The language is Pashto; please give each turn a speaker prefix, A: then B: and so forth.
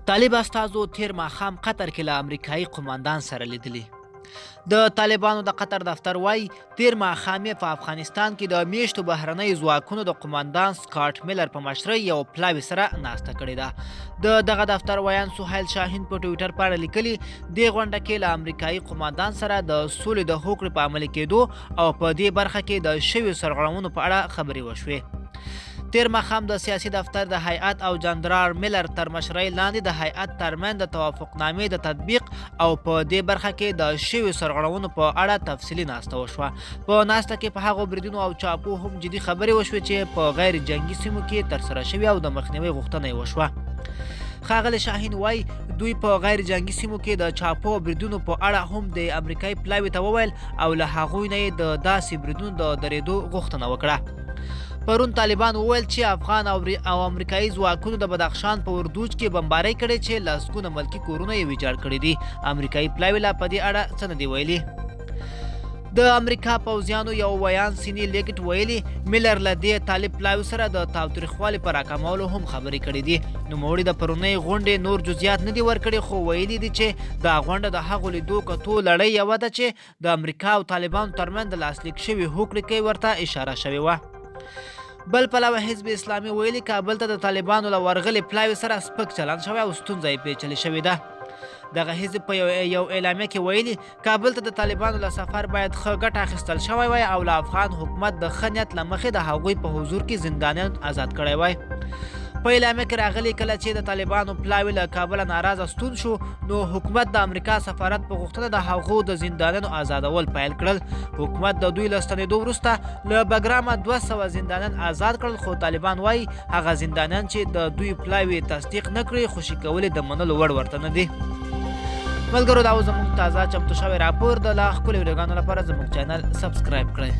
A: طالب استازو تیر ماښام قطر کې له امریکایي قوماندان سره لیدلي. د طالبانو د قطر دفتر وایي تیر ماښام یې په افغانستان کې د میشتو بهرنیو ځواکونو د قوماندان سکاټ میلر په مشرۍ یو پلاوي سره ناسته کړې ده. د دغه دفتر ویان سهیل شاهین په ټویټر په اړه لیکلي دې غونډه کې له امریکایي قوماندان سره د سولې د هوکړې په عملي کېدو او په دې برخه کې د شویو سرغړونو په اړه خبرې وشوې. تیر ماښام د سیاسي دفتر د هیئت او جنرال میلر تر مشرۍ لاندې د هیئت ترمنځ د توافقنامې د تطبیق او په دې برخه کې د شویو سرغړونو په اړه تفصیلي ناسته وشوه. په ناسته کې په هغو بریدونو او چاپو هم جدي خبرې وشوې چې په غیر جنگي سیمو کې ترسره شوي او د مخنیوي غوښتنه یې وشوه. ښاغلی شاهین وایي دوی په غیر جنگي سیمو کې د چاپو او بریدونو په اړه هم د امریکایي پلاوي ته وویل او له هغوی نه یې د داسې بریدونو د درېدو غوښتنه وکړه. پرون طالبان وویل چې افغان او امریکایي ځواکونو د بدخشان په وردوج کې بمبارۍ کړې چې لسګونه ملکي کورونه یې ویجاړ کړي دي. امریکایي پلاوي لا په دې اړه څه نه دي ویلي. د امریکا پوځیانو یو ویان سینی لیګټ ویلي میلر له دې طالب پلاوي سره د تاوتریخوالي په راکمولو هم خبرې کړې دي. نوموړي د پرونۍ غونډې نور جزئیات نه دي ورکړي خو ویلي دي چې دا غونډه د هغو لیدو کتو لړۍ یوه ده چې د امریکا او طالبانو ترمنځ د لاسلیک شوي هوکړې کې ورته اشاره شوې وه. بل پلوه حزب اسلامي ویلي کابل ته د طالبانو له ورغلې پلاوي سره سپک چلند شوی او ستونزه یې پیچلې شوې ده. دغه حزب په یو اعلامیه کې ویلي کابل ته د طالبانو له سفر باید ښه ګټه اخیستل شوی وای او له افغان حکومت د ښه نیت له مخې د هغوی په حضور کې زندانیان آزاد کړی وای. په اعلامیه کې راغلي کله چې د طالبانو پلاوي له کابله ناراضه ستون شو نو حکومت د امریکا سفارت په غوښتنه د هغو د زندانیانو آزادول پیل کړل. حکومت د دوی له ستنېدو وروسته له بګرامه 200 زندانیان آزاد کړل خو طالبان وایي هغه زندانیان چې د دوی پلاوي تصدیق نه کړي خوشي کول د منلو وړ ورته نه دي. ملګرو دا و زموږ تازه چمتو شوی راپور د لا ښکلو ویډیوګانو لپاره زموږ چینل سبسکرایب کړئ.